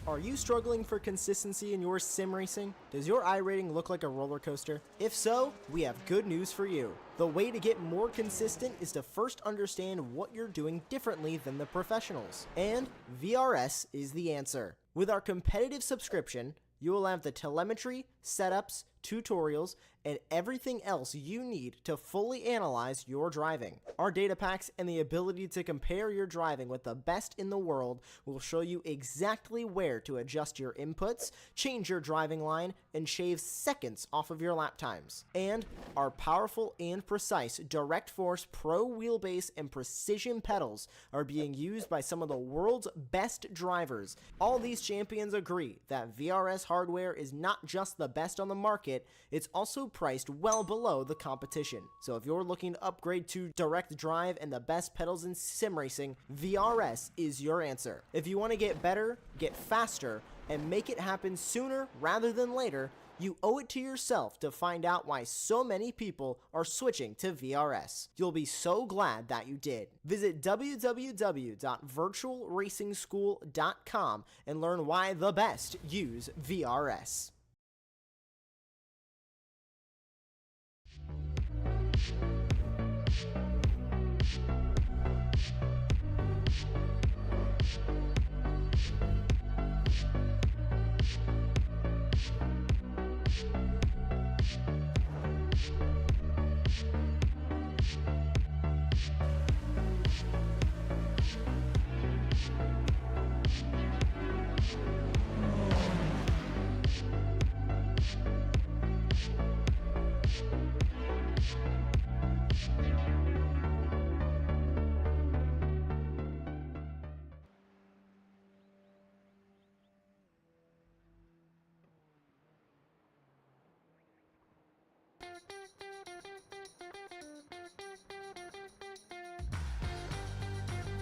Are you struggling for consistency in your sim racing? Does your iRating look like a roller coaster? If so, we have good news for you. The way to get more consistent is to first understand what you're doing differently than the professionals. And VRS is the answer. With our competitive subscription, you will have the telemetry, setups, tutorials, and everything else you need to fully analyze your driving. Our data packs and the ability to compare your driving with the best in the world will show you exactly where to adjust your inputs, change your driving line, and shave seconds off of your lap times. And our powerful and precise Direct Force Pro wheelbase and precision pedals are being used by some of the world's best drivers. All these champions agree that VRS hardware is not just the best on the market, it's also priced well below the competition. So if you're looking to upgrade to direct drive and the best pedals in sim racing, VRS is your answer. If you want to get better, get faster, and make it happen sooner rather than later, you owe it to yourself to find out why so many people are switching to VRS. You'll be so glad that you did. Visit www.virtualracingschool.com and learn why the best use VRS.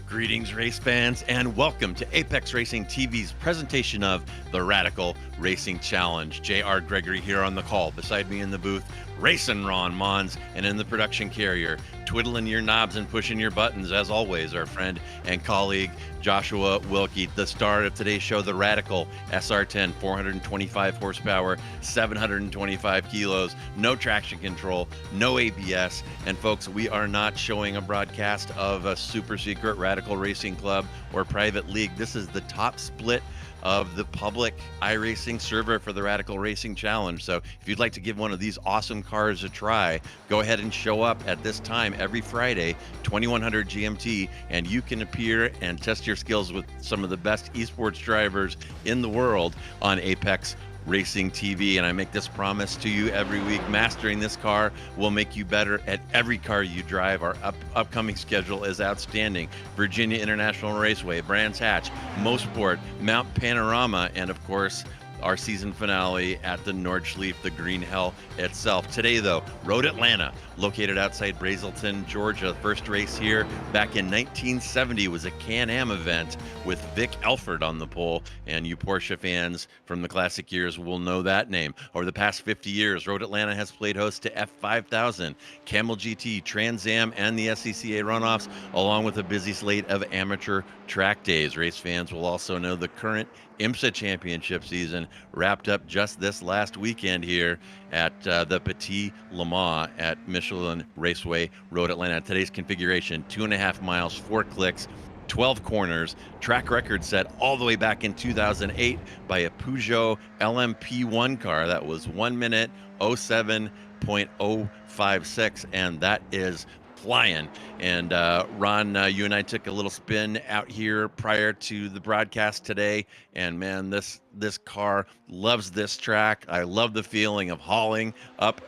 Greetings, race fans, and welcome to Apex Racing TV's presentation of the Radical Racing Challenge. J.R. Gregory here on the call. Beside me in the booth, racing Ron Mons, and in the production carrier, twiddling your knobs and pushing your buttons, as always, our friend and colleague, Joshua Wilkie. The star of today's show, the Radical SR10, 425 horsepower, 725 kilos, no traction control, no ABS. And folks, we are not showing a broadcast of a super secret Radical Racing Club or private league. This is the top split of the public iRacing server for the Radical Racing Challenge. So if you'd like to give one of these awesome cars a try, go ahead and show up at this time every Friday, 2100 GMT, and you can appear and test your skills with some of the best esports drivers in the world on Apex Racing TV. And I make this promise to you every week: mastering this car will make you better at every car you drive. Our upcoming schedule is outstanding: Virginia International Raceway, Brands Hatch, Mosport, Mount Panorama, and of course our season finale at the Nordschleife, the Green Hell itself. Today, though, Road Atlanta, located outside Brazelton, Georgia. First race here back in 1970 was a Can-Am event with Vic Elford on the pole, and you Porsche fans from the classic years will know that name. Over the past 50 years, Road Atlanta has played host to F5000, Camel GT, Trans Am, and the SCCA runoffs, along with a busy slate of amateur track days. Race fans will also know the current IMSA championship season wrapped up just this last weekend here at the Petit Le Mans at Michelin Raceway, Road Atlanta. Today's configuration: 2.5 miles, 4 clicks, 12 corners. Track record set all the way back in 2008 by a Peugeot LMP1 car. That was 1 minute 07.056, and that is flying. And Ron, you and I took a little spin out here prior to the broadcast today, and man, this car loves this track. I love the feeling of hauling up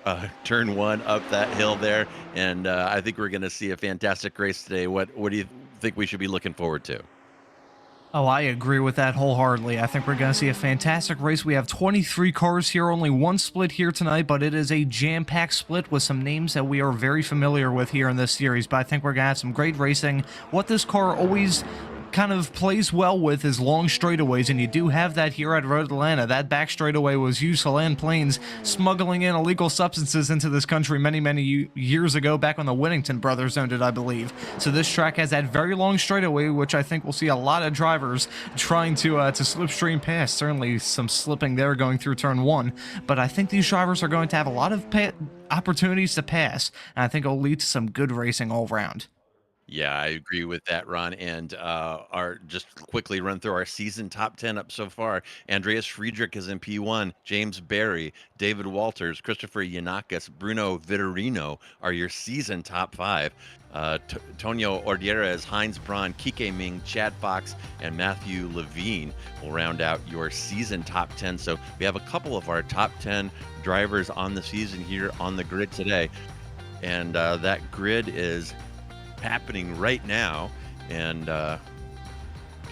turn one up that hill there, and I think we're going to see a fantastic race today. What do you think we should be looking forward to? Oh, I agree with that wholeheartedly. I think we're going to see a fantastic race. We have 23 cars here, only one split here tonight, but it is a jam-packed split with some names that we are very familiar with here in this series. But I think we're going to have some great racing. What this car always kind of plays well with is long straightaways, and you do have that here at Road Atlanta. That back straightaway was used to land planes smuggling in illegal substances into this country many years ago, back when the Whittington brothers owned it, I believe. So this track has that very long straightaway, which I think we'll see a lot of drivers trying to slipstream past. Certainly some slipping there going through turn 1, but I think these drivers are going to have a lot of opportunities to pass, and I think it'll lead to some good racing all around. Yeah, I agree with that, Ron. And our just quickly run through our season top 10 up so far. Andreas Friedrich is in P1. James Barry, David Walters, Christopher Yanakis, Bruno Vitorino are your season top 5. Tonio Ordieres, Heinz Braun, Kike Ming, Chad Fox, and Matthew Levine will round out your season top 10. So we have a couple of our top 10 drivers on the season here on the grid today. And that grid is happening right now, and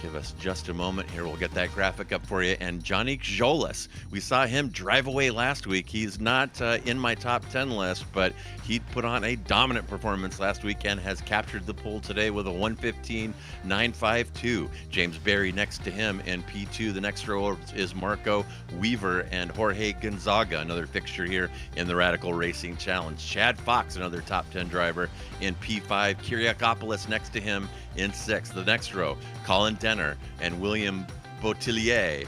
give us just a moment here. We'll get that graphic up for you. And Johnny Jolis, we saw him drive away last week. He's not in my top 10 list, but he put on a dominant performance last week and has captured the pole today with a 1:15.952. James Barry next to him in P2. The next row is Marco Weaver and Jorge Gonzaga, another fixture here in the Radical Racing Challenge. Chad Fox, another top 10 driver in P5. Kyriakopoulos next to him in 6th. The next row, Colin Denner and William Botelier.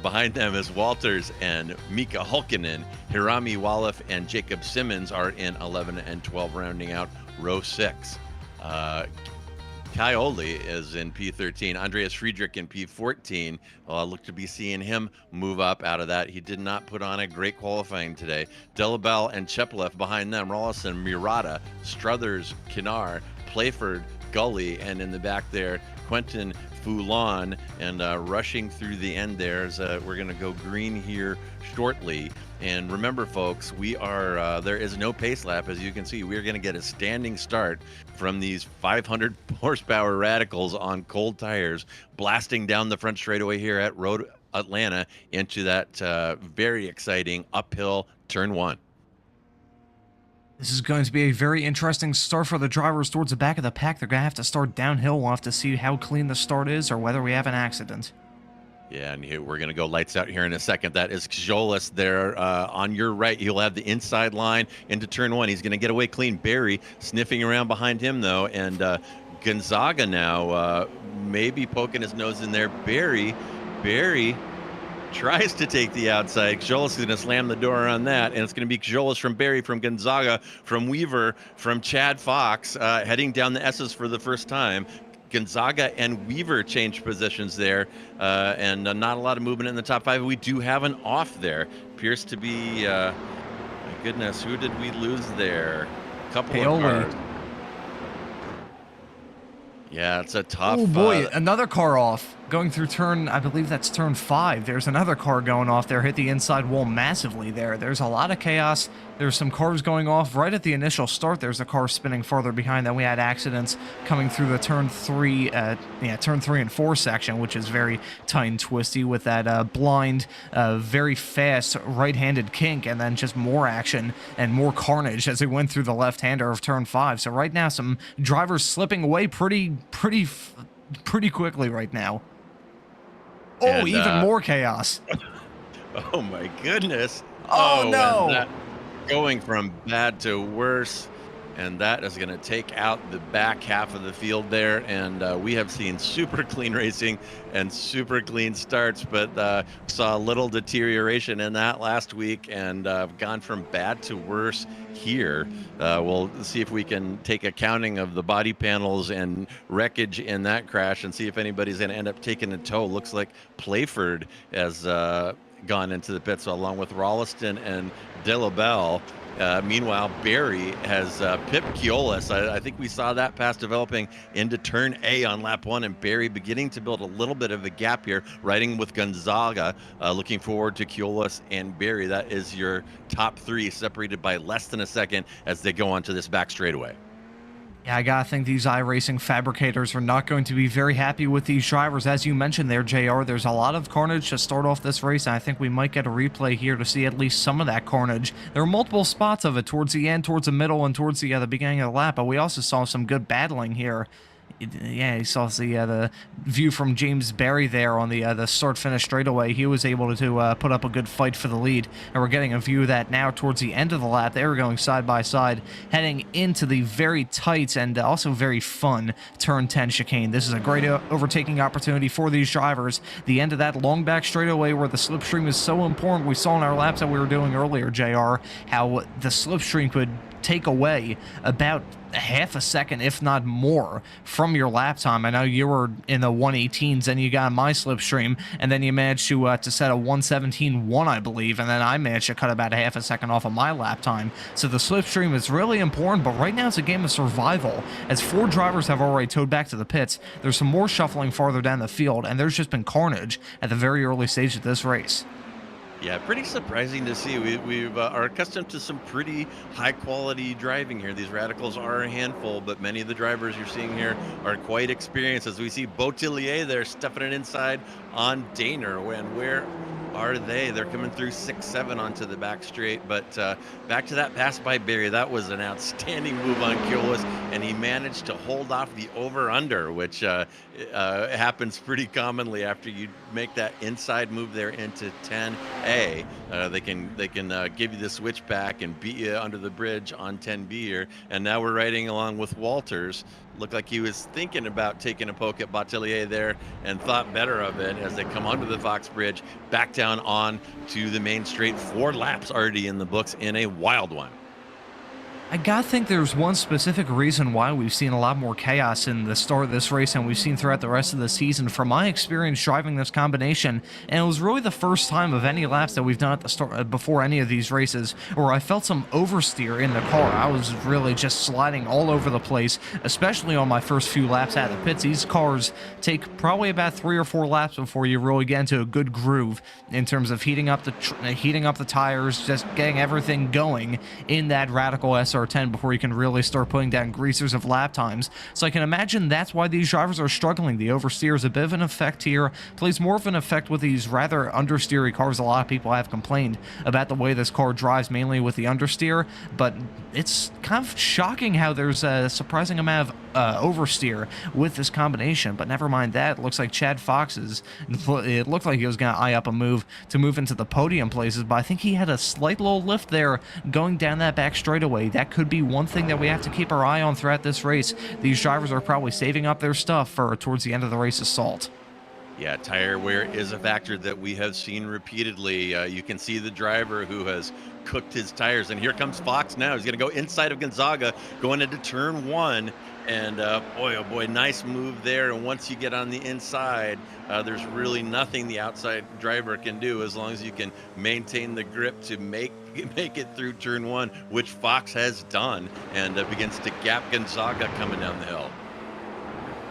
Behind them is Walters and Mika Hulkinen. Hirami Wallaf and Jacob Simmons are in 11 and 12, rounding out row 6. Kaioli is in P13. Andreas Friedrich in P14. Look to be seeing him move up out of that. He did not put on a great qualifying today. Delabelle and Cheplev behind them. Rawlison, Murata, Struthers, Kinar, Playford, Gully, and in the back there, Quentin Foulon. And rushing through the end there is we're going to go green here shortly. And remember, folks, we are there is no pace lap. As you can see, we're going to get a standing start from these 500 horsepower Radicals on cold tires, blasting down the front straightaway here at Road Atlanta into that very exciting uphill turn 1. This is going to be a very interesting start for the drivers towards the back of the pack. They're going to have to start downhill. We'll have to see how clean the start is or whether we have an accident. Yeah, and here we're going to go lights out here in a second. That is Jolis there on your right. He'll have the inside line into turn 1. He's going to get away clean. Barry sniffing around behind him, though. And Gonzaga now maybe poking his nose in there. Barry tries to take the outside. Jolis is going to slam the door on that, and it's going to be Jolis from Barry, from Gonzaga, from Weaver, from Chad Fox, heading down the S's for the first time. Gonzaga and Weaver changed positions there, and not a lot of movement in the top 5. We do have an off there. Appears to be, my goodness, who did we lose there? A couple of cars. Yeah, it's a tough. Oh boy, another car off. Going through turn, I believe that's turn 5. There's another car going off there, hit the inside wall massively there. There's a lot of chaos. There's some cars going off right at the initial start. There's a car spinning farther behind. Then we had accidents coming through the turn 3 and 4 section, which is very tight and twisty with that blind, very fast right-handed kink, and then just more action and more carnage as they went through the left-hander of turn 5. So right now, some drivers slipping away pretty quickly right now. Oh, and, even more chaos. Oh, my goodness. Oh no. Going from bad to worse. And that is going to take out the back half of the field there. And we have seen super clean racing and super clean starts, but saw a little deterioration in that last week and gone from bad to worse here. We'll see if we can take a counting of the body panels and wreckage in that crash and see if anybody's going to end up taking a tow. Looks like Playford has gone into the pits along with Rolliston and Delabelle. Meanwhile, Barry has pipped Kiolis. I think we saw that pass developing into turn A on lap 1, and Barry beginning to build a little bit of a gap here, riding with Gonzaga. Looking forward to Kiolis and Barry. That is your top 3, separated by less than a second as they go onto this back straightaway. Yeah, I gotta think these iRacing fabricators are not going to be very happy with these drivers. As you mentioned there, JR, there's a lot of carnage to start off this race, and I think we might get a replay here to see at least some of that carnage. There were multiple spots of it towards the end, towards the middle, and towards the beginning of the lap, but we also saw some good battling here Yeah, he saw the view from James Barry there on the start-finish straightaway. He was able to put up a good fight for the lead, and we're getting a view of that now towards the end of the lap. They were going side by side, heading into the very tight and also very fun turn 10 chicane. This is a great overtaking opportunity for these drivers. The end of that long back straightaway where the slipstream is so important. We saw in our laps that we were doing earlier, JR, how the slipstream could take away about half a second, if not more, from your lap time. I know you were in the 118s and you got my slipstream, and then you managed to set a 117.1, I believe, and then I managed to cut about a half a second off of my lap time. So the slipstream is really important, but right now it's a game of survival. As 4 drivers have already towed back to the pits, there's some more shuffling farther down the field, and there's just been carnage at the very early stage of this race. Yeah, pretty surprising to see. We are accustomed to some pretty high-quality driving here. These radicals are a handful, but many of the drivers you're seeing here are quite experienced. As we see Botelier there stuffing it inside on Daner. And where are they? They're coming through 6-7 onto the back straight. But back to that pass by Barry. That was an outstanding move on Kiolis, and he managed to hold off the over-under, which happens pretty commonly after you make that inside move there into 10A. They can give you the switch back and beat you under the bridge on 10B here. And now we're riding along with Walters. Looked like he was thinking about taking a poke at Botelier there and thought better of it as they come onto the Fox Bridge, back down on to the main straight. 4 laps already in the books in a wild one. I gotta think there's one specific reason why we've seen a lot more chaos in the start of this race than we've seen throughout the rest of the season. From my experience driving this combination, and it was really the first time of any laps that we've done at the start before any of these races where I felt some oversteer in the car. I was really just sliding all over the place, especially on my first few laps out of the pits. These cars take probably about 3 or 4 laps before you really get into a good groove in terms of heating up the tires, just getting everything going in that Radical SR10 before you can really start putting down greasers of lap times. So I can imagine that's why these drivers are struggling. The oversteer is a bit of an effect here, plays more of an effect with these rather understeery cars. A lot of people have complained about the way this car drives, mainly with the understeer, but it's kind of shocking how there's a surprising amount of oversteer with this combination. But never mind that. It looks like Chad Fox's, it looked like he was going to eye up a move to move into the podium places, but I think he had a slight little lift there going down that back straightaway. That could be one thing that we have to keep our eye on throughout this race. These drivers are probably saving up their stuff for towards the end of the race assault. Yeah, tire wear is a factor that we have seen repeatedly. You can see the driver who has cooked his tires, and here comes Fox now. He's going to go inside of Gonzaga, going into turn 1, and boy, oh boy, nice move there. And once you get on the inside, there's really nothing the outside driver can do as long as you can maintain the grip to make it through turn 1, which Fox has done, and begins to gap Gonzaga coming down the hill.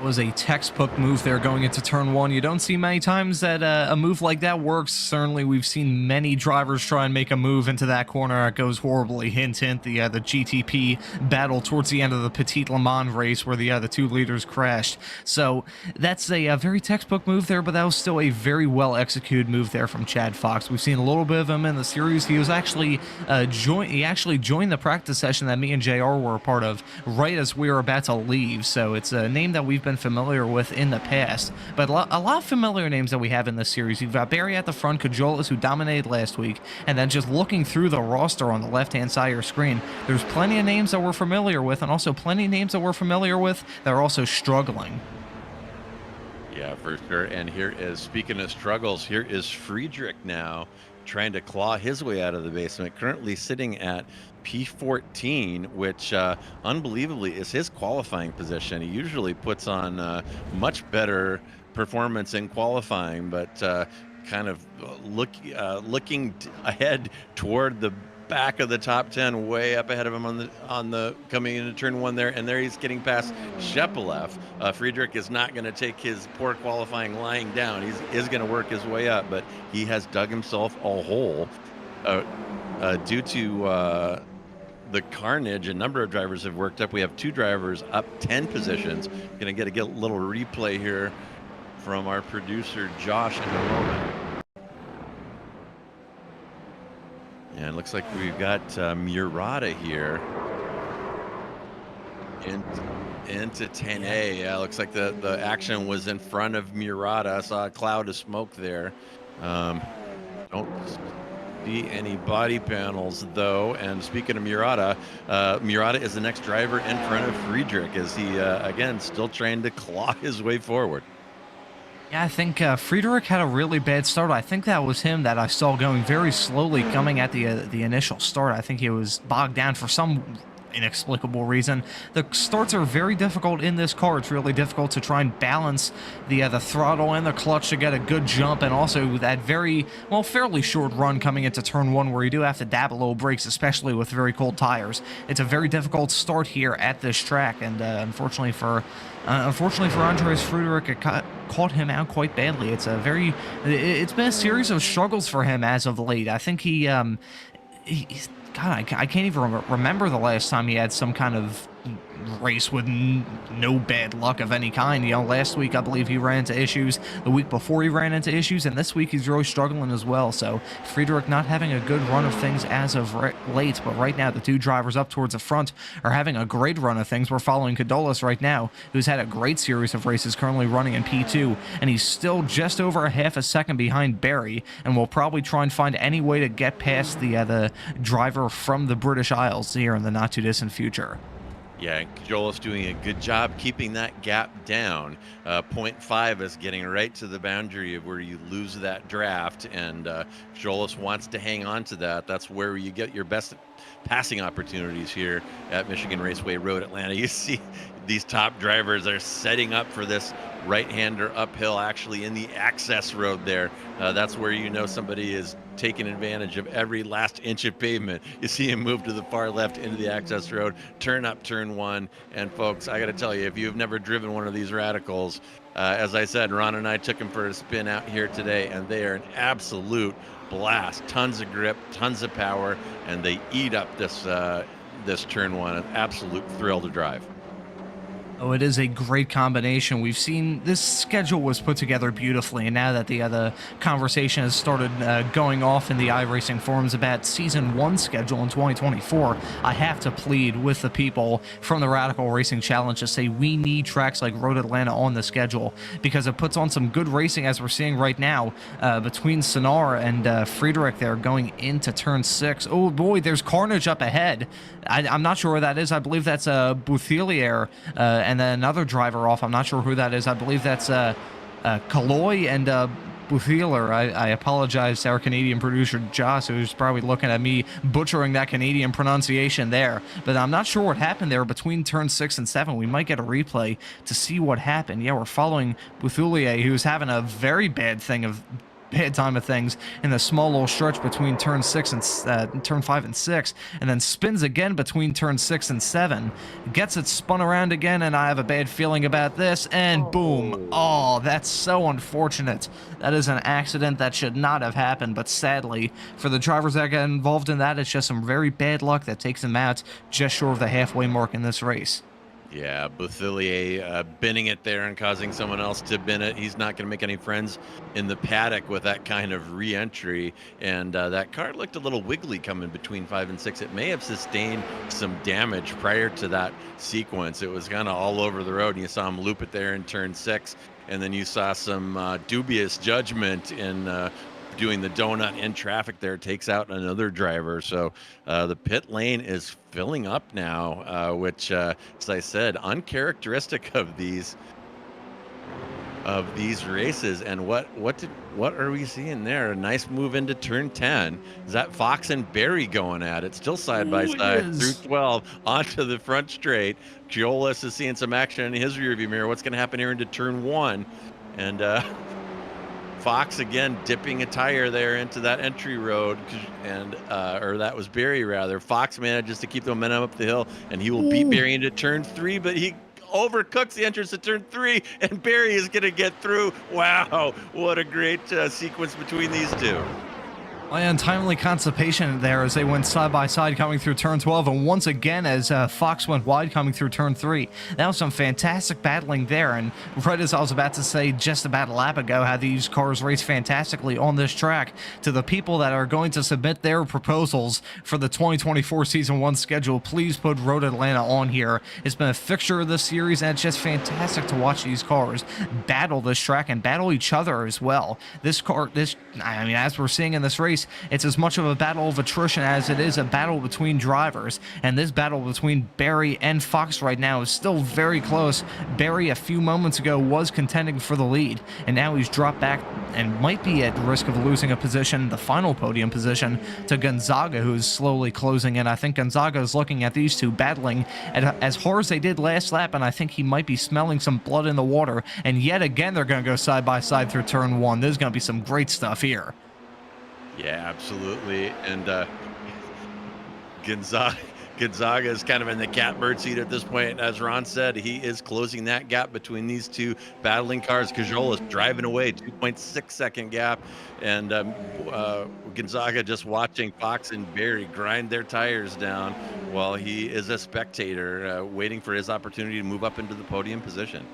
Was a textbook move there going into turn 1. You don't see many times that a move like that works. Certainly we've seen many drivers try and make a move into that corner. It goes horribly. Hint, hint, the GTP battle towards the end of the Petit Le Mans race where the 2 leaders crashed. So that's a very textbook move there, but that was still a very well executed move there from Chad Fox. We've seen a little bit of him in the series. He was actually joined the practice session that me and JR were a part of right as we were about to leave. So it's a name that we've been familiar with in the past, but a lot of familiar names that we have in this series. You've got Barry at the front, Cajolas, who dominated last week, and then just looking through the roster on the left-hand side of your screen, there's plenty of names that we're familiar with, and also plenty of names that we're familiar with that are also struggling. Yeah, for sure. And here is, speaking of struggles, here is Friedrich now trying to claw his way out of the basement, currently sitting at P14, which unbelievably is his qualifying position. He usually puts on much better performance in qualifying, but kind of looking ahead toward the back of the top 10, way up ahead of him on the coming into turn 1 there, and there he's getting past Shepelev. Friedrich is not going to take his poor qualifying lying down. He's going to work his way up, but he has dug himself a hole due to the carnage. A number of drivers have worked up. We have 2 drivers up 10 positions. Going to get a little replay here from our producer Josh in a moment. And it looks like we've got Murata here into 10A. Yeah, looks like the action was in front of Murata. I saw a cloud of smoke there. Don't see any body panels though. And speaking of Murata, Murata is the next driver in front of Friedrich as he again still trying to claw his way forward. Yeah, I think Friedrich had a really bad start. I think that was him that I saw going very slowly coming at the initial start. I think he was bogged down for some inexplicable reason. The starts are very difficult in this car. It's really difficult to try and balance the throttle and the clutch to get a good jump, and also that fairly short run coming into turn 1 where you do have to dab a little brakes, especially with very cold tires. It's a very difficult start here at this track, and unfortunately for Andreas Friedrich, it caught him out quite badly. It's been a series of struggles for him as of late. I think he's God, I can't even remember the last time he had some kind of race with no bad luck of any kind. You know, last week I believe he ran into issues, the week before he ran into issues, and this week he's really struggling as well. So Friedrich not having a good run of things as of late, but right now the two drivers up towards the front are having a great run of things. We're following Cadolas right now, who's had a great series of races, currently running in P2, and he's still just over a half a second behind Barry, and will probably try and find any way to get past the driver from the British Isles here in the not too distant future. Yeah, Joel's doing a good job keeping that gap down. 0.5 is getting right to the boundary of where you lose that draft, and Joel's wants to hang on to that. That's where you get your best passing opportunities here at Michigan Raceway Road, Atlanta. You see these top drivers are setting up for this right-hander uphill, actually in the access road there. That's where you know somebody is taking advantage of every last inch of pavement. You see him move to the far left into the access road, turn up turn 1, and folks, I got to tell you, if you've never driven one of these radicals, as I said, Ron and I took him for a spin out here today, and they are an absolute blast. Tons of grip, tons of power, and they eat up this turn 1. An absolute thrill to drive. Oh, it is a great combination. We've seen this schedule was put together beautifully, and now that the conversation has started going off in the iRacing forums about Season 1 schedule in 2024, I have to plead with the people from the Radical Racing Challenge to say we need tracks like Road Atlanta on the schedule, because it puts on some good racing, as we're seeing right now, between Sonar and Friedrich there going into Turn 6. Oh boy, there's carnage up ahead. I'm not sure where that is. I believe that's Bouthillier, and then another driver off. I'm not sure who that is. I believe that's Kaloy and Bouthillier. I apologize to our Canadian producer Joss, who's probably looking at me butchering that Canadian pronunciation there. But I'm not sure what happened there between turn 6 and 7. We might get a replay to see what happened. Yeah, we're following Bouthillier, who's having a very bad time of things in the small little stretch between turn 6 and turn 5 and 6, and then spins again between turn 6 and 7, gets it spun around again, and I have a bad feeling about this, and boom. Oh, that's so unfortunate. That is an accident that should not have happened, but sadly for the drivers that get involved in that, it's just some very bad luck that takes them out just short of the halfway mark in this race. Yeah, Bouthillier binning it there and causing someone else to bin it. He's not going to make any friends in the paddock with that kind of re-entry. And that car looked a little wiggly coming between 5 and 6. It may have sustained some damage prior to that sequence. It was kind of all over the road, and you saw him loop it there in turn 6. And then you saw some dubious judgment in doing the donut in traffic there, takes out another driver. So the pit lane is filling up now, which, as I said, uncharacteristic of these races. And what are we seeing there? A nice move into turn 10. Is that Fox and Barry going at it? Still side by side through 12 onto the front straight. Giolis is seeing some action in his rearview mirror. What's going to happen here into turn 1? And Fox again dipping a tire there into that entry road, and or that was Barry rather. Fox manages to keep the momentum up the hill, and he will beat Barry into turn 3, but he overcooks the entrance to turn 3, and Barry is going to get through. Wow, what a great sequence between these two. My untimely constipation there as they went side by side coming through turn 12, and once again as Fox went wide coming through turn 3. That was some fantastic battling there, and right as I was about to say just about a lap ago how these cars race fantastically on this track, to the people that are going to submit their proposals for the 2024 Season 1 schedule, please put Road Atlanta on here. It's been a fixture of this series, and it's just fantastic to watch these cars battle this track and battle each other as well. I mean, as we're seeing in this race, it's as much of a battle of attrition as it is a battle between drivers, and this battle between Barry and Fox right now is still very close. Barry a few moments ago was contending for the lead, and now he's dropped back and might be at risk of losing a position, the final podium position, to Gonzaga, who's slowly closing in. I think Gonzaga is looking at these two battling as hard as they did last lap, and I think he might be smelling some blood in the water, and yet again they're going to go side by side through turn 1. There's going to be some great stuff here. Yeah, absolutely. And Gonzaga is kind of in the catbird seat at this point. As Ron said, he is closing that gap between these two battling cars. Cajol is driving away, 2.6 second gap. And Gonzaga just watching Fox and Barry grind their tires down while he is a spectator waiting for his opportunity to move up into the podium position.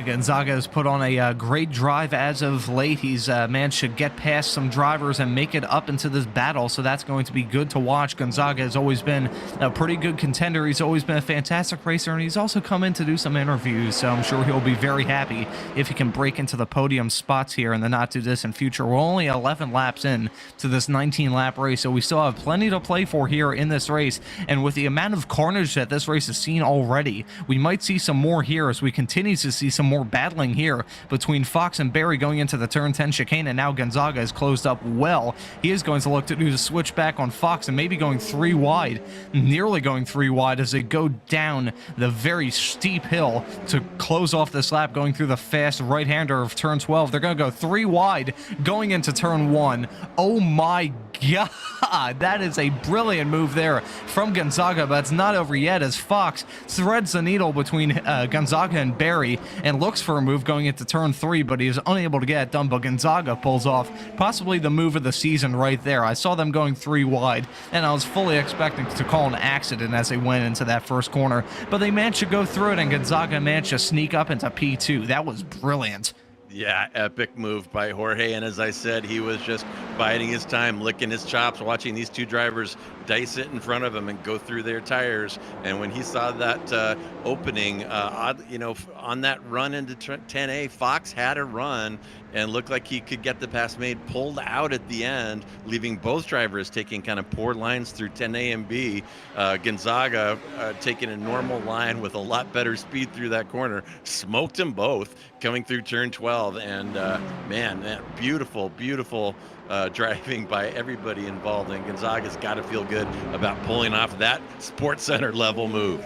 Gonzaga has put on a great drive as of late. He's managed to get past some drivers and make it up into this battle, so that's going to be good to watch. Gonzaga has always been a pretty good contender. He's always been a fantastic racer, and he's also come in to do some interviews, so I'm sure he'll be very happy if he can break into the podium spots here in the not-too-distant future. We're only 11 laps in to this 19-lap race, so we still have plenty to play for here in this race, and with the amount of carnage that this race has seen already, we might see some more here as we continue to see some more battling here between Fox and Barry going into the turn 10 chicane, and now Gonzaga is closed up well. He is going to look to do the switch back on Fox and maybe going 3 wide, nearly going 3 wide as they go down the very steep hill to close off this lap, going through the fast right-hander of turn 12. They're going to go 3 wide going into turn 1. Oh my God, that is a brilliant move there from Gonzaga, but it's not over yet as Fox threads the needle between Gonzaga and Barry and looks for a move going into turn 3, but he is unable to get it done. But Gonzaga pulls off possibly the move of the season right there. I saw them going 3 wide, and I was fully expecting to call an accident as they went into that first corner, but they managed to go through it, and Gonzaga managed to sneak up into P2. That was brilliant. Yeah, epic move by Jorge, and as I said, he was just biding his time, licking his chops, watching these two drivers dice it in front of him and go through their tires. And when he saw that opening, on that run into 10A, Fox had a run and looked like he could get the pass made, pulled out at the end, leaving both drivers taking kind of poor lines through 10A and B. Gonzaga taking a normal line with a lot better speed through that corner, smoked them both coming through turn 12. And man, beautiful driving by everybody involved, and Gonzaga's got to feel good about pulling off that Sports Center level move.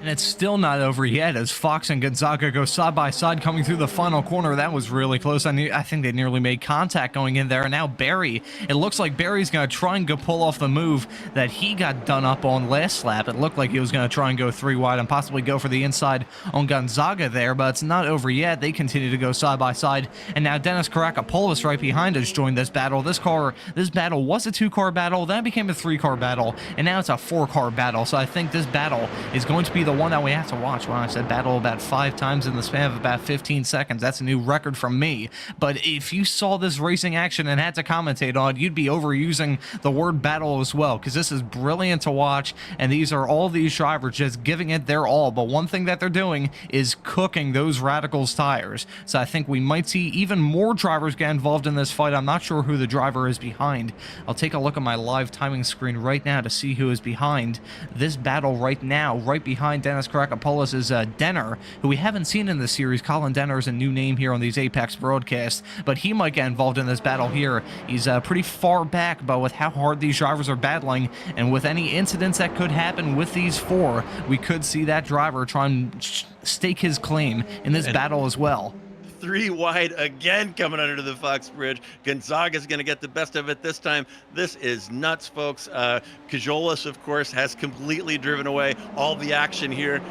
And it's still not over yet as Fox and Gonzaga go side by side coming through the final corner. That was really close. I think they nearly made contact going in there. And now Barry, it looks like Barry's going to try and go pull off the move that he got done up on last lap. It looked like he was going to try and go 3 wide and possibly go for the inside on Gonzaga there, but it's not over yet. They continue to go side by side. And now Dennis Karakopoulos right behind us joined this battle. This battle was a 2-car battle, then it became a 3-car battle, and now it's a 4-car battle. So I think this battle is going to be the one that we have to watch. Well, I said battle about 5 times in the span of about 15 seconds. That's a new record from me. But if you saw this racing action and had to commentate on it, you'd be overusing the word battle as well, because this is brilliant to watch, and these are all these drivers just giving it their all. But one thing that they're doing is cooking those Radicals tires. So I think we might see even more drivers get involved in this fight. I'm not sure who the driver is behind. I'll take a look at my live timing screen right now to see who is behind this battle right now. Right behind Dennis Karakopoulos is Denner, who we haven't seen in this series. Colin Denner is a new name here on these Apex broadcasts, but he might get involved in this battle here. He's pretty far back, but with how hard these drivers are battling and with any incidents that could happen with these 4, we could see that driver try and stake his claim in this battle as well. 3 wide again coming under the Fox Bridge. Gonzaga's going to get the best of it this time. This is nuts, folks. Cajolas, of course, has completely driven away all the action here,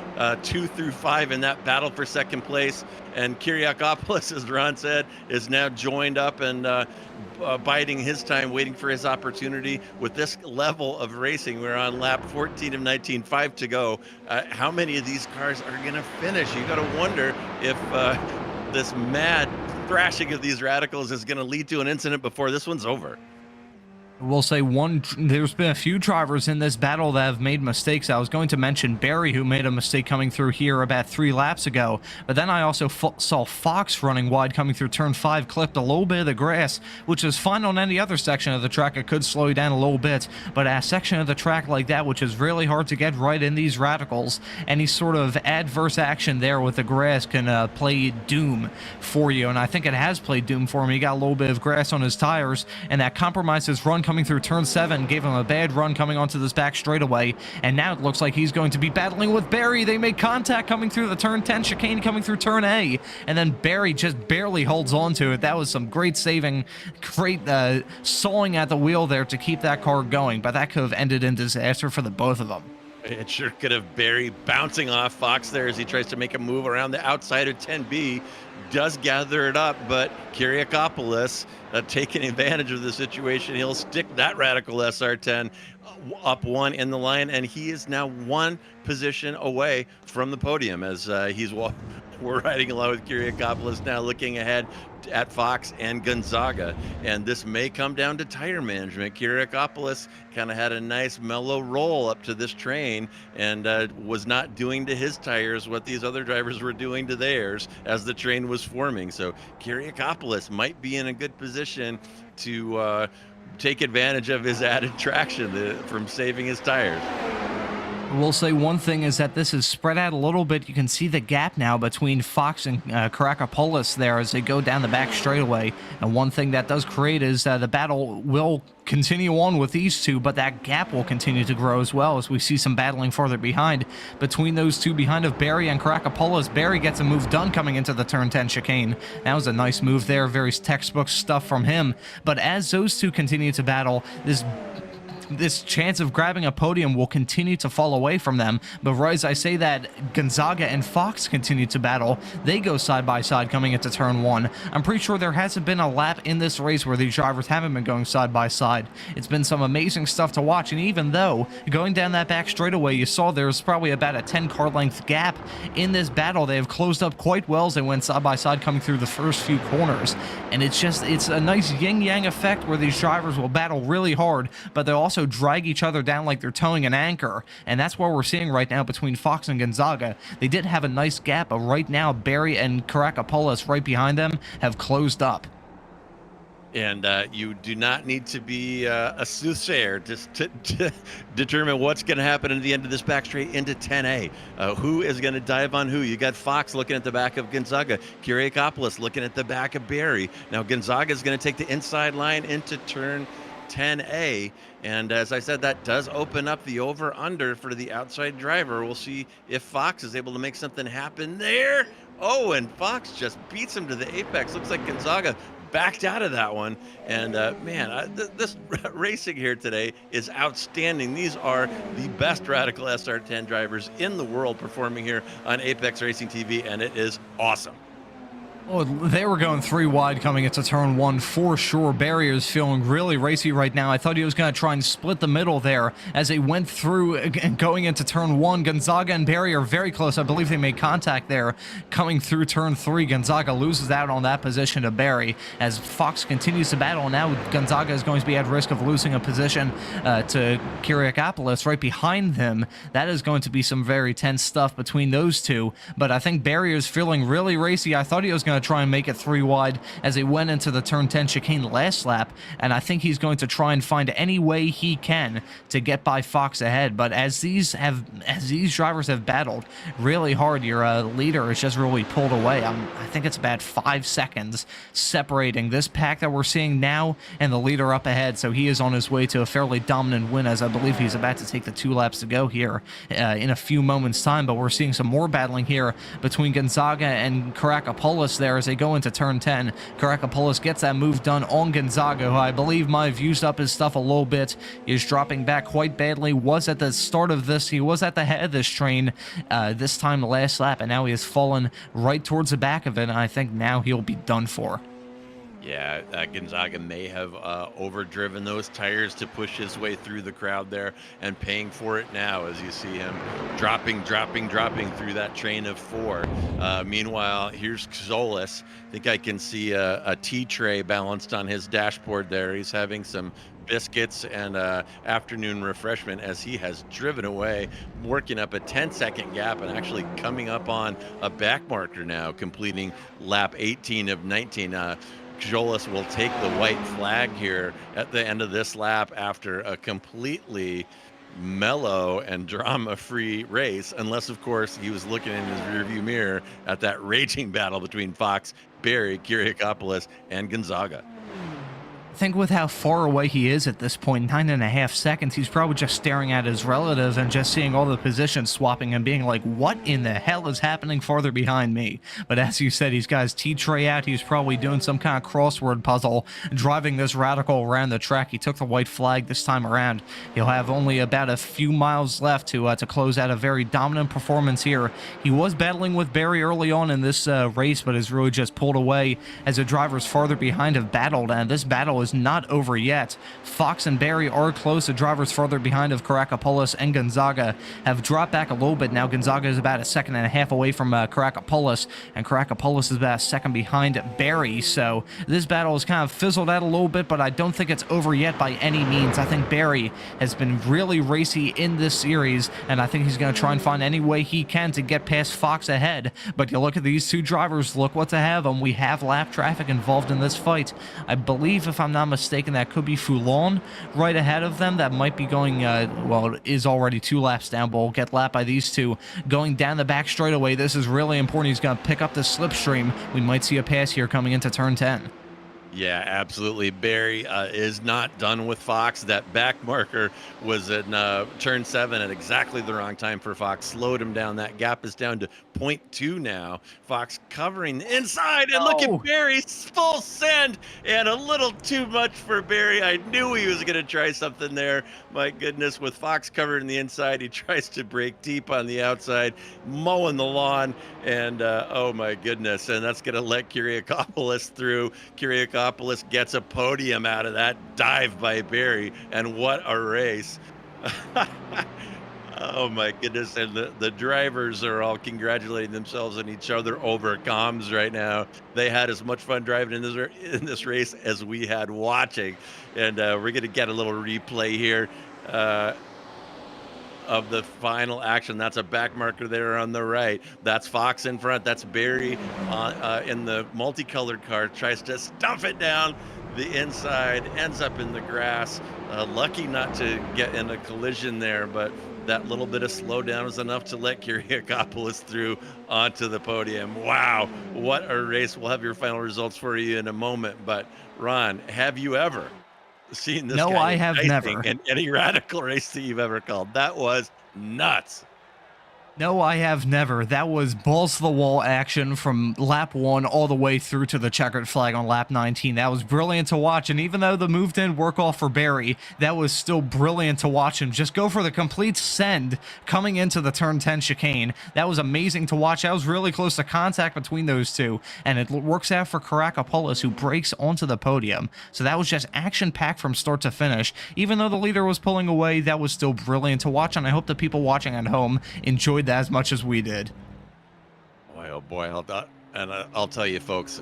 2 through 5 in that battle for second place. And Kyriakopoulos, as Ron said, is now joined up and biding his time, waiting for his opportunity. With this level of racing, we're on lap 14 of 19, 5 to go. How many of these cars are going to finish? You got to wonder if this mad thrashing of these radicals is going to lead to an incident before this one's over. We'll say there's been a few drivers in this battle that have made mistakes. I was going to mention Barry, who made a mistake coming through here about 3 laps ago, but then I also saw Fox running wide coming through turn 5, clipped a little bit of the grass, which is fine on any other section of the track. It could slow you down a little bit, but a section of the track like that, which is really hard to get right in these radicals, any sort of adverse action there with the grass can play doom for you, and I think it has played doom for him. He got a little bit of grass on his tires, and that compromised his run coming through turn 7, gave him a bad run coming onto this back straightaway, and now it looks like he's going to be battling with Barry. They make contact coming through the turn 10 chicane coming through turn A, and then Barry just barely holds on to it. That was some great saving, great sawing at the wheel there to keep that car going, but that could have ended in disaster for the both of them. It sure could have. Barry bouncing off Fox there as he tries to make a move around the outside of 10B. Does gather it up, but Kyriakopoulos taking advantage of the situation. He'll stick that Radical SR10 up 1 in the line, and he is now 1 position away from the podium as we're riding along with Kyriakopoulos now, looking ahead at Fox and Gonzaga, and this may come down to tire management. Kyriakopoulos kind of had a nice mellow roll up to this train and was not doing to his tires what these other drivers were doing to theirs as the train was forming. So Kyriakopoulos might be in a good position to take advantage of his added traction from saving his tires. We'll say one thing is that this is spread out a little bit. You can see the gap now between Fox and Kyriakopoulos there as they go down the back straightaway. And one thing that does create is the battle will continue on with these two, but that gap will continue to grow as well as we see some battling further behind between those two behind of Barry and Kyriakopoulos. Barry gets a move done coming into the turn 10 chicane. That was a nice move there, very textbook stuff from him. But as those two continue to battle, this chance of grabbing a podium will continue to fall away from them. But right as I say that, Gonzaga and Fox continue to battle. They go side by side coming into turn 1. I'm pretty sure there hasn't been a lap in this race where these drivers haven't been going side by side. It's been some amazing stuff to watch, and even though going down that back straightaway, you saw there's probably about a 10 car length gap in this battle, they have closed up quite well as they went side by side coming through the first few corners. And it's a nice yin-yang effect where these drivers will battle really hard, but they'll also drag each other down like they're towing an anchor, and that's what we're seeing right now between Fox and Gonzaga. They did have a nice gap, but right now Barry and Kyriakopoulos right behind them have closed up. And you do not need to be a soothsayer to determine what's going to happen at the end of this back straight into 10A. Who is going to dive on who? You got Fox looking at the back of Gonzaga, Kyriakopoulos looking at the back of Barry. Now Gonzaga is going to take the inside line into turn 10A, and as I said, that does open up the over-under for the outside driver. We'll see if Fox is able to make something happen there. Oh, and Fox just beats him to the apex. Looks like Gonzaga backed out of that one, and this racing here today is outstanding. These are the best Radical SR10 drivers in the world performing here on Apex Racing TV, and it is awesome. Oh, they were going 3 wide coming into turn 1 for sure. Barry is feeling really racy right now. I thought he was going to try and split the middle there as they went through going into turn 1. Gonzaga and Barry are very close. I believe they made contact there coming through turn 3. Gonzaga loses out on that position to Barry as Fox continues to battle. Now Gonzaga is going to be at risk of losing a position to Kyriakopoulos right behind them. That is going to be some very tense stuff between those two. But I think Barry is feeling really racy. I thought he was going to try and make it 3 wide as he went into the turn 10 chicane last lap, and I think he's going to try and find any way he can to get by Fox ahead. But as these drivers have battled really hard, your leader is just really pulled away. I think it's about 5 seconds separating this pack that we're seeing now and the leader up ahead, so he is on his way to a fairly dominant win, as I believe he's about to take the 2 laps to go here in a few moments time. But we're seeing some more battling here between Gonzaga and Kyriakopoulos there. there as they go into turn 10. Karakopoulos gets that move done on Gonzaga, who I believe might have used up his stuff a little bit. He is dropping back quite badly. Was at the start of this. He was at the head of this train this time last lap, and now he has fallen right towards the back of it, and I think now he'll be done for. Yeah, Gonzaga may have overdriven those tires to push his way through the crowd there, and paying for it now as you see him dropping through that train of 4. Meanwhile, here's Xolis. I think I can see a tea tray balanced on his dashboard there. He's having some biscuits and afternoon refreshment as he has driven away, working up a 10-second gap and actually coming up on a back marker now, completing lap 18 of 19. Jolis will take the white flag here at the end of this lap after a completely mellow and drama-free race, unless, of course, he was looking in his rearview mirror at that raging battle between Fox, Barry, Kyriakopoulos, and Gonzaga. I think with how far away he is at this point, 9.5 seconds, he's probably just staring at his relative and just seeing all the positions swapping and being like, what in the hell is happening farther behind me? But as you said, he's got his T-tray out. He's probably doing some kind of crossword puzzle, driving this Radical around the track. He took the white flag this time around. He'll have only about a few miles left to close out a very dominant performance here. He was battling with Barry early on in this race, but has really just pulled away as the drivers farther behind have battled, and this battle is not over yet. Fox and Barry are close. The drivers further behind of Karakopoulos and Gonzaga have dropped back a little bit now. Gonzaga is about 1.5 seconds away from Karakopoulos, and Karakopoulos is about 1 second behind Barry. So this battle has kind of fizzled out a little bit, but I don't think it's over yet by any means. I think Barry has been really racy in this series, and I think he's going to try and find any way he can to get past Fox ahead. But you look at these two drivers, look what to have them. We have lap traffic involved in this fight. I believe, if I'm not mistaken, that could be Foulon right ahead of them. That might be going, well, it is already 2 laps down, but we'll get lapped by these two going down the back straightaway. This is really important. He's going to pick up the slipstream. We might see a pass here coming into turn 10. Yeah, absolutely. Barry is not done with Fox. That back marker was in turn 7 at exactly the wrong time for Fox. Slowed him down. That gap is down to 0.2 now. Fox covering the inside, and look at Barry, full send, and a little too much for Barry. I knew he was going to try something there. My goodness, with Fox covering the inside, he tries to break deep on the outside, mowing the lawn, and oh my goodness, and that's going to let Kyriakopoulos through. Kyriakopoulos gets a podium out of that dive by Barry, and what a race. Oh my goodness, and the drivers are all congratulating themselves and each other over comms right now. They had as much fun driving in this race as we had watching, and we're going to get a little replay here of the final action. That's a back marker there on the right. That's Fox in front. That's Barry in the multicolored car, tries to stuff it down the inside, ends up in the grass. Lucky not to get in a collision there, but that little bit of slowdown was enough to let Kyriakopoulos through onto the podium. Wow, what a race. We'll have your final results for you in a moment. But Ron, have you ever seen this No, guy I have never. in any Radical race that you've ever called? That was nuts. No, I have never. That was balls to the wall action from lap 1 all the way through to the checkered flag on lap 19. That was brilliant to watch, and even though the move didn't work off for Barry, that was still brilliant to watch him just go for the complete send coming into the turn 10 chicane. That was amazing to watch. That was really close to contact between those two, and it works out for Karakopoulos, who breaks onto the podium. So that was just action-packed from start to finish. Even though the leader was pulling away, that was still brilliant to watch, and I hope the people watching at home enjoyed as much as we did. Boy, oh boy, I'll tell you folks,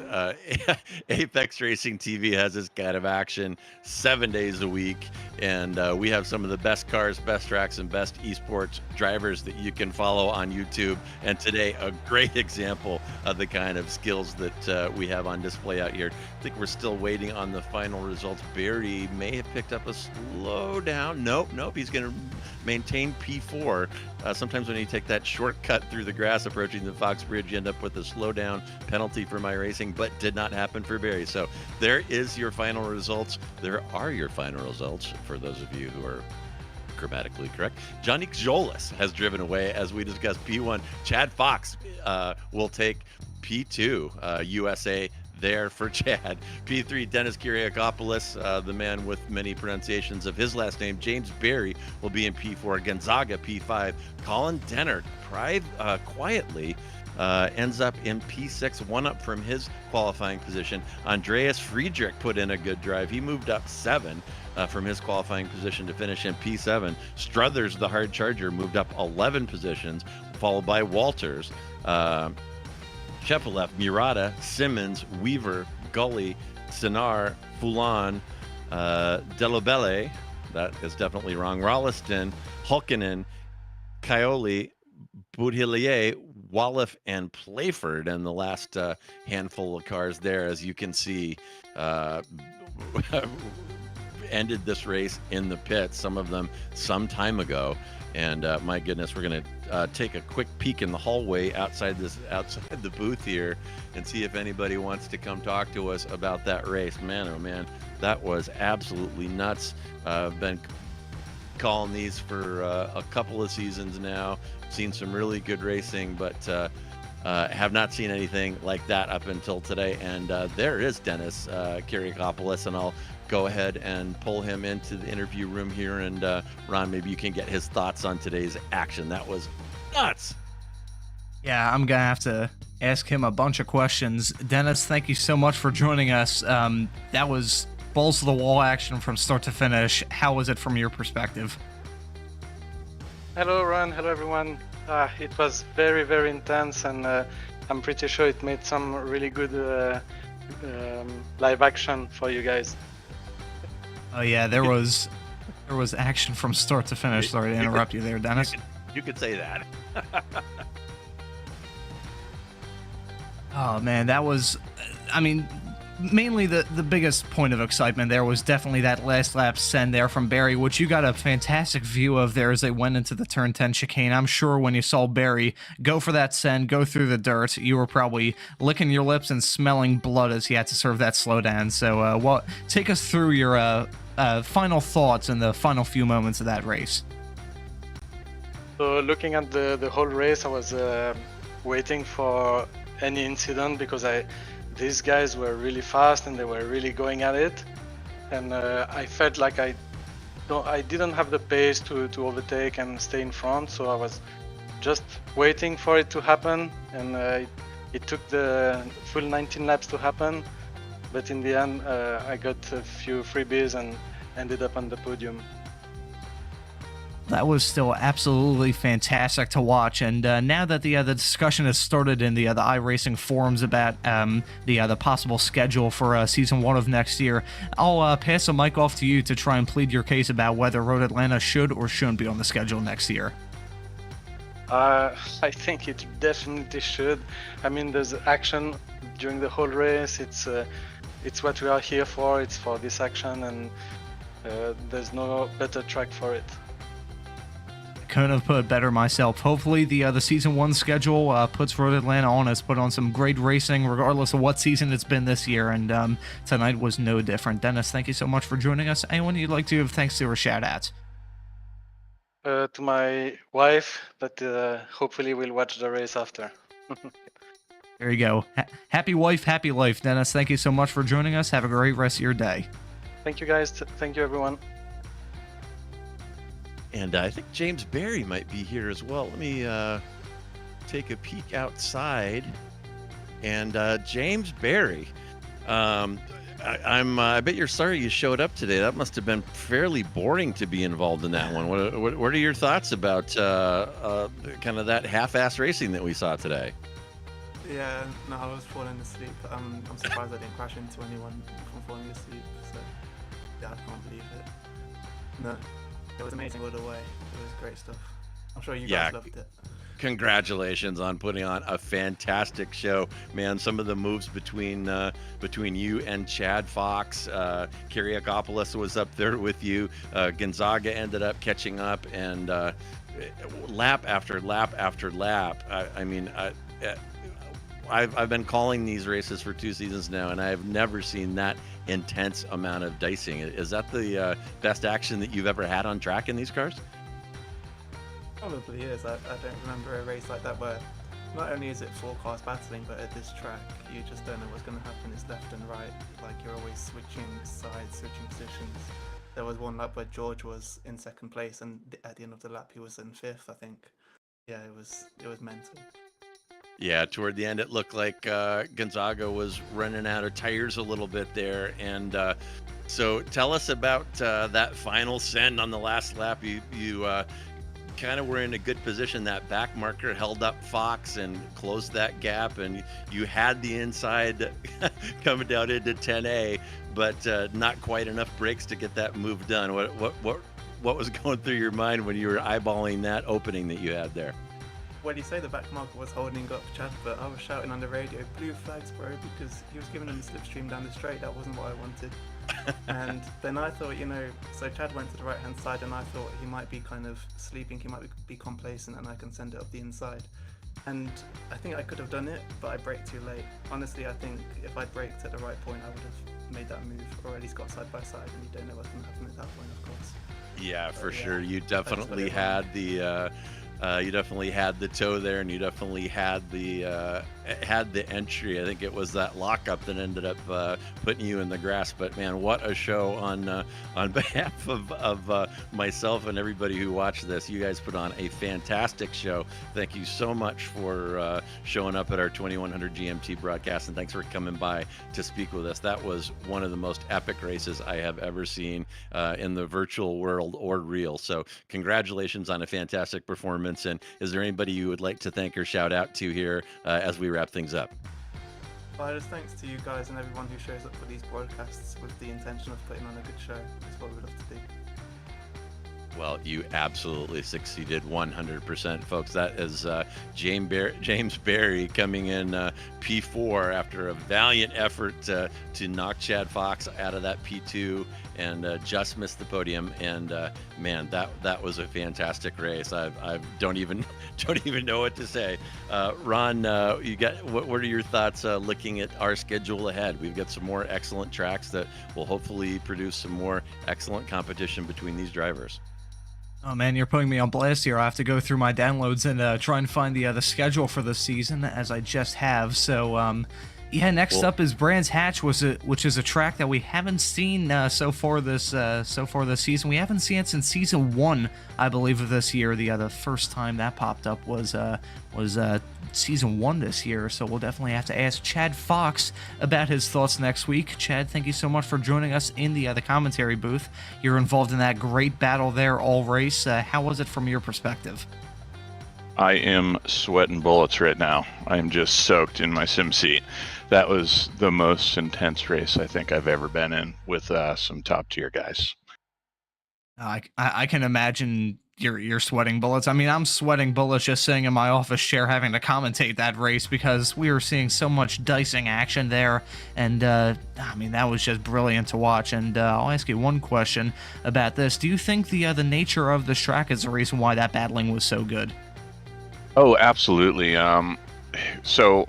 Apex Racing TV has this kind of action 7 days a week, and we have some of the best cars, best tracks, and best esports drivers that you can follow on YouTube. And today, a great example of the kind of skills that we have on display out here. I think we're still waiting on the final results. Barry may have picked up a slowdown. Nope, he's going to maintain P4. Sometimes when you take that shortcut through the grass approaching the Fox Bridge, you end up with a slowdown penalty for iRacing, but did not happen for Barry. So there is your final results. There are your final results for those of you who are grammatically correct. Johnny Jolis has driven away, as we discussed, P1. Chad Fox will take P2, USA there for Chad. P3, Dennis Kyriakopoulos, the man with many pronunciations of his last name. James Berry will be in P4. Gonzaga, P5. Colin Dennert, quietly, ends up in P6, one up from his qualifying position. Andreas Friedrich put in a good drive. He moved up 7 from his qualifying position to finish in P7. Struthers, the hard charger, moved up 11 positions, followed by Walters. Shepelev, Murata, Simmons, Weaver, Gully, Sinar, Fulan, Delobele, that is definitely wrong, Rolliston, Hulkinen, Coyote, Boudhillier, Wallif, and Playford, and the last handful of cars there, as you can see, ended this race in the pits, some of them some time ago. And my goodness, we're going to take a quick peek in the hallway outside the booth here and see if anybody wants to come talk to us about that race. Man, oh man, that was absolutely nuts. I've been calling these for a couple of seasons now. Seen some really good racing, but have not seen anything like that up until today. And there is Dennis Kyriakopoulos, and I'll go ahead and pull him into the interview room here. And Ron, maybe you can get his thoughts on today's action. That was nuts. Yeah, I'm going to have to ask him a bunch of questions. Dennis, thank you so much for joining us. That was balls to the wall action from start to finish. How was it from your perspective? Hello, Ron. Hello, everyone. It was very, very intense, and I'm pretty sure it made some really good live action for you guys. Oh yeah, there was action from start to finish. Sorry to interrupt you there, Dennis. You could say that. Oh man, that was, I mean, mainly the biggest point of excitement there was definitely that last lap send there from Barry, which you got a fantastic view of there as they went into the turn 10 chicane. I'm sure when you saw Barry go for that send, go through the dirt, you were probably licking your lips and smelling blood as he had to serve that slowdown. So take us through your final thoughts in the final few moments of that race. So looking at the whole race, I was waiting for any incident because these guys were really fast and they were really going at it, and I felt like I didn't have the pace to overtake and stay in front, so I was just waiting for it to happen, and it took the full 19 laps to happen, but in the end I got a few freebies and ended up on the podium. That was still absolutely fantastic to watch, and now that the discussion has started in the iRacing forums about the possible schedule for Season 1 of next year, I'll pass the mic off to you to try and plead your case about whether Road Atlanta should or shouldn't be on the schedule next year. I think it definitely should. I mean, there's action during the whole race. It's what we are here for. It's for this action, and there's no better track for it. Couldn't have put it better myself. Hopefully the Season 1 schedule puts Road Atlanta on. It's put on some great racing regardless of what season it's been this year, and tonight was no different. Dennis, thank you so much for joining us. Anyone you'd like to give thanks to or shout out? To my wife, but hopefully we'll watch the race after. There you go. Happy wife, happy life. Dennis, thank you so much for joining us. Have a great rest of your day. Thank you, guys. Thank you, everyone. And I think James Berry might be here as well. Let me take a peek outside. And James Berry, I bet you're sorry you showed up today. That must have been fairly boring to be involved in that one. What are your thoughts about kind of that half-ass racing that we saw today? Yeah, no, I was falling asleep. I'm surprised I didn't crash into anyone from falling asleep. So yeah, I can't believe it. No. It was amazing all the way. It was great stuff. I'm sure you guys loved it. Congratulations on putting on a fantastic show, man. Some of the moves between you and Chad Fox, Kyriakopoulos was up there with you. Gonzaga ended up catching up, and lap after lap after lap. I've been calling these races for 2 seasons now, and I've never seen that intense amount of dicing. Is that the best action that you've ever had on track in these cars? Probably is. I don't remember a race like that where not only is it four cars battling, but at this track, you just don't know what's going to happen. It's left and right. Like, you're always switching sides, switching positions. There was one lap where George was in second place, and at the end of the lap, he was in fifth, I think. Yeah, it was mental. Yeah, toward the end, it looked like Gonzaga was running out of tires a little bit there. And so tell us about that final send on the last lap. You kind of were in a good position. That back marker held up Fox and closed that gap, and you had the inside coming down into 10A, but not quite enough brakes to get that move done. What was going through your mind when you were eyeballing that opening that you had there? When you say the back marker was holding up Chad, but I was shouting on the radio, blue flags, bro, because he was giving him the slipstream down the straight. That wasn't what I wanted. And then I thought, so Chad went to the right hand side, and I thought he might be kind of sleeping, he might be complacent, and I can send it up the inside. And I think I could have done it, but I braked too late. Honestly, I think if I'd braked at the right point, I would have made that move, or at least got side by side, and you don't know what's going to happen at that point, of course. Yeah, for sure. You definitely had the toe there, and you definitely had the entry. I think it was that lockup that ended up putting you in the grass. But man, what a show on behalf of myself and everybody who watched this. You guys put on a fantastic show. Thank you so much for showing up at our 2100 GMT broadcast, and thanks for coming by to speak with us. That was one of the most epic races I have ever seen in the virtual world or real. So congratulations on a fantastic performance. And is there anybody you would like to thank or shout out to here as we wrap things up? Well, just thanks to you guys and everyone who shows up for these broadcasts with the intention of putting on a good show. That's what we love to do. Well, you absolutely succeeded 100%, folks. That is James Berry coming in P4 after a valiant effort to knock Chad Fox out of that P2 and just missed the podium. And man, that was a fantastic race. I don't even know what to say. Ron, what are your thoughts looking at our schedule ahead? We've got some more excellent tracks that will hopefully produce some more excellent competition between these drivers. Oh man, you're putting me on blast here. I have to go through my downloads and try and find the schedule for the season, as I just have. So, yeah, next up is Brands Hatch, which is a track that we haven't seen so far this season. We haven't seen it since season 1, I believe, of this year. The first time that popped up was season 1 this year. So we'll definitely have to ask Chad Fox about his thoughts next week. Chad, thank you so much for joining us in the commentary booth. You're involved in that great battle there all race. How was it from your perspective? I am sweating bullets right now. I am just soaked in my sim seat. That was the most intense race I think I've ever been in with some top tier guys. I can imagine you're sweating bullets. I mean, I'm sweating bullets just sitting in my office chair having to commentate that race because we were seeing so much dicing action there, and I mean, that was just brilliant to watch. And I'll ask you one question about this. Do you think the nature of this track is the reason why that battling was so good? Oh, absolutely. So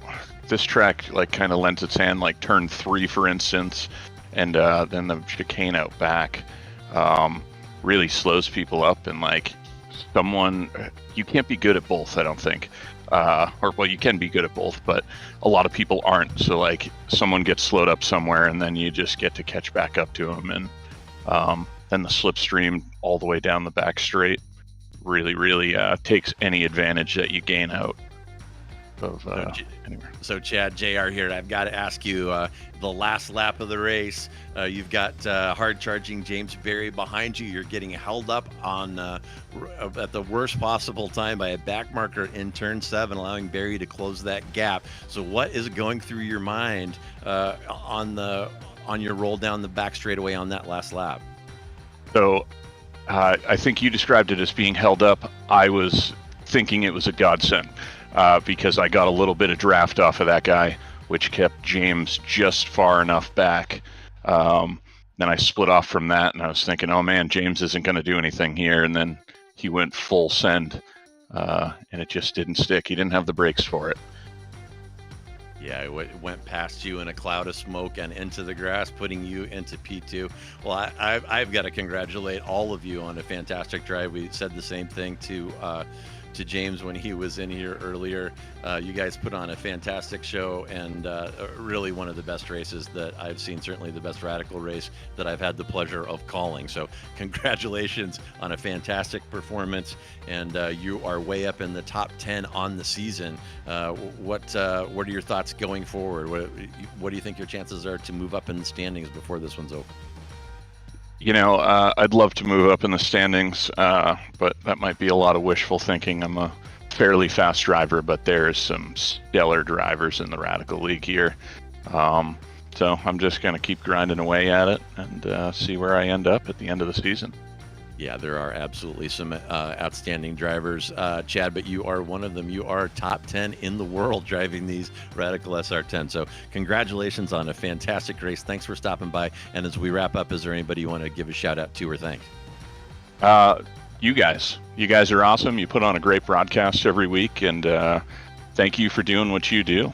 this track kind of lends its hand, like turn 3, for instance, and then the chicane out back really slows people up, and you can't be good at both, I don't think. You can be good at both, but a lot of people aren't. So someone gets slowed up somewhere, and then you just get to catch back up to them, and then the slipstream all the way down the back straight really takes any advantage that you gain out of anywhere. So Chad, JR here. I've got to ask you, the last lap of the race, you've got hard charging James Berry behind you. You're getting held up on at the worst possible time by a back marker in turn 7, allowing Berry to close that gap. So what is going through your mind on your roll down the back straightaway on that last lap? So I think you described it as being held up. I was thinking it was a godsend because I got a little bit of draft off of that guy, which kept James just far enough back. Then I split off from that, and I was thinking, oh man, James isn't going to do anything here. And then he went full send, and it just didn't stick. He didn't have the brakes for it. Yeah, it went past you in a cloud of smoke and into the grass, putting you into P2. Well, I've got to congratulate all of you on a fantastic drive. We said the same thing to to James when he was in here earlier. You guys put on a fantastic show, and really one of the best races that I've seen, certainly the best Radical race that I've had the pleasure of calling. So congratulations on a fantastic performance, and you are way up in the top 10 on the season. What are your thoughts going forward? What do you think your chances are to move up in the standings before this one's over? You know, I'd love to move up in the standings, but that might be a lot of wishful thinking. I'm a fairly fast driver, but there's some stellar drivers in the Radical League here. So I'm just going to keep grinding away at it and see where I end up at the end of the season. Yeah, there are absolutely some outstanding drivers, Chad, but you are one of them. You are top 10 in the world driving these Radical SR10. So congratulations on a fantastic race. Thanks for stopping by. And as we wrap up, is there anybody you want to give a shout out to or thank? You guys are awesome. You put on a great broadcast every week, and thank you for doing what you do.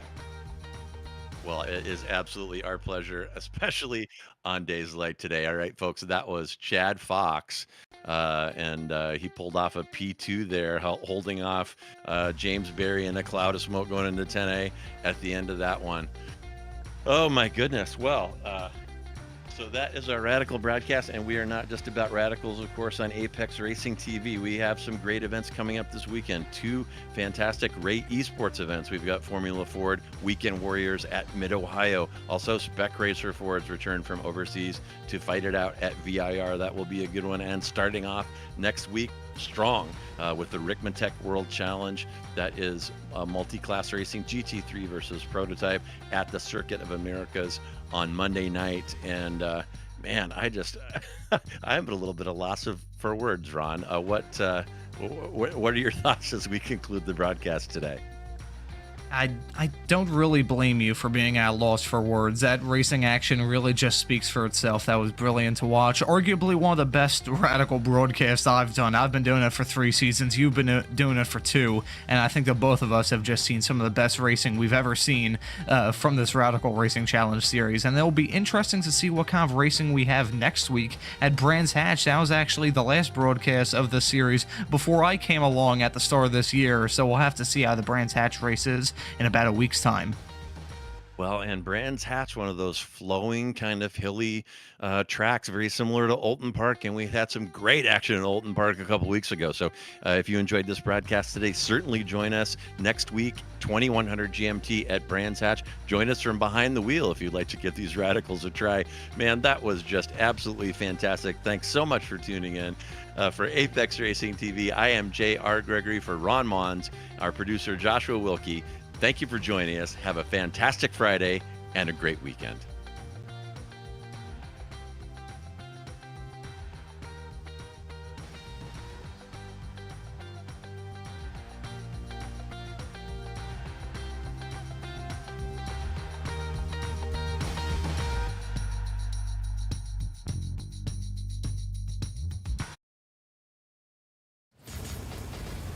Well, it is absolutely our pleasure, especially on days like today. All right, folks, that was Chad Fox, and he pulled off a P2 there, holding off James Berry in a cloud of smoke going into 10A at the end of that one. Oh, my goodness. Well, so that is our Radical broadcast, and we are not just about Radicals, of course, on Apex Racing TV. We have some great events coming up this weekend. 2 fantastic esports events. We've got Formula Ford Weekend Warriors at Mid-Ohio. Also, Spec Racer Fords return from overseas to fight it out at VIR. That will be a good one. And starting off next week, strong with the Rickman Tech World Challenge. That is multi-class racing, GT3 versus prototype at the Circuit of Americas on Monday night. And man, I'm at a little bit of loss for words, Ron. What are your thoughts as we conclude the broadcast today? I don't really blame you for being at a loss for words. That racing action really just speaks for itself. That was brilliant to watch. Arguably one of the best Radical broadcasts I've done. I've been doing it for 3 seasons. You've been doing it for 2. And I think that both of us have just seen some of the best racing we've ever seen from this Radical Racing Challenge series. And it'll be interesting to see what kind of racing we have next week at Brands Hatch. That was actually the last broadcast of the series before I came along at the start of this year. So we'll have to see how the Brands Hatch race is in about a week's time. Well, and Brands Hatch, one of those flowing kind of hilly tracks, very similar to Alton Park, and we had some great action in Alton Park a couple weeks ago. So if you enjoyed this broadcast today, certainly join us next week, 2100 GMT at Brands Hatch. Join us from behind the wheel if you'd like to give these Radicals a try. Man, that was just absolutely fantastic. Thanks so much for tuning in. For Apex Racing TV, I am J.R. Gregory. For Ron Mons, our producer Joshua Wilkie, thank you for joining us. Have a fantastic Friday and a great weekend.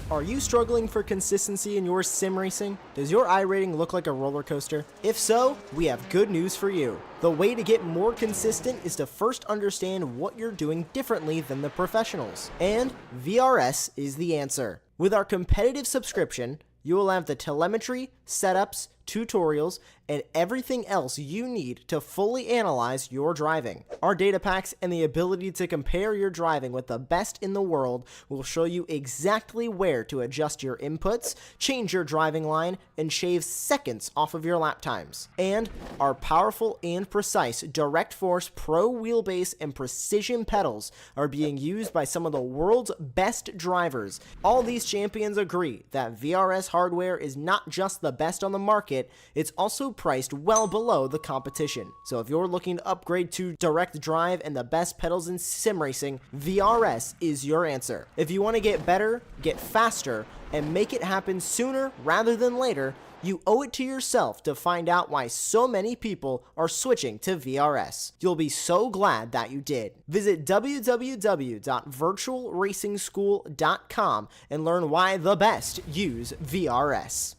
Are you struggling for consistency in your sim racing? Does your iRating look like a roller coaster? If so, we have good news for you. The way to get more consistent is to first understand what you're doing differently than the professionals. And VRS is the answer. With our competitive subscription, you will have the telemetry, setups, tutorials, and everything else you need to fully analyze your driving. Our data packs and the ability to compare your driving with the best in the world will show you exactly where to adjust your inputs, change your driving line, and shave seconds off of your lap times. And our powerful and precise Direct Force Pro wheelbase and precision pedals are being used by some of the world's best drivers. All these champions agree that VRS hardware is not just the best on the market, it's also priced well below the competition. So if you're looking to upgrade to direct drive and the best pedals in sim racing, VRS is your answer. If you want to get better, get faster, and make it happen sooner rather than later, you owe it to yourself to find out why so many people are switching to VRS. You'll be so glad that you did. Visit www.virtualracingschool.com and learn why the best use VRS.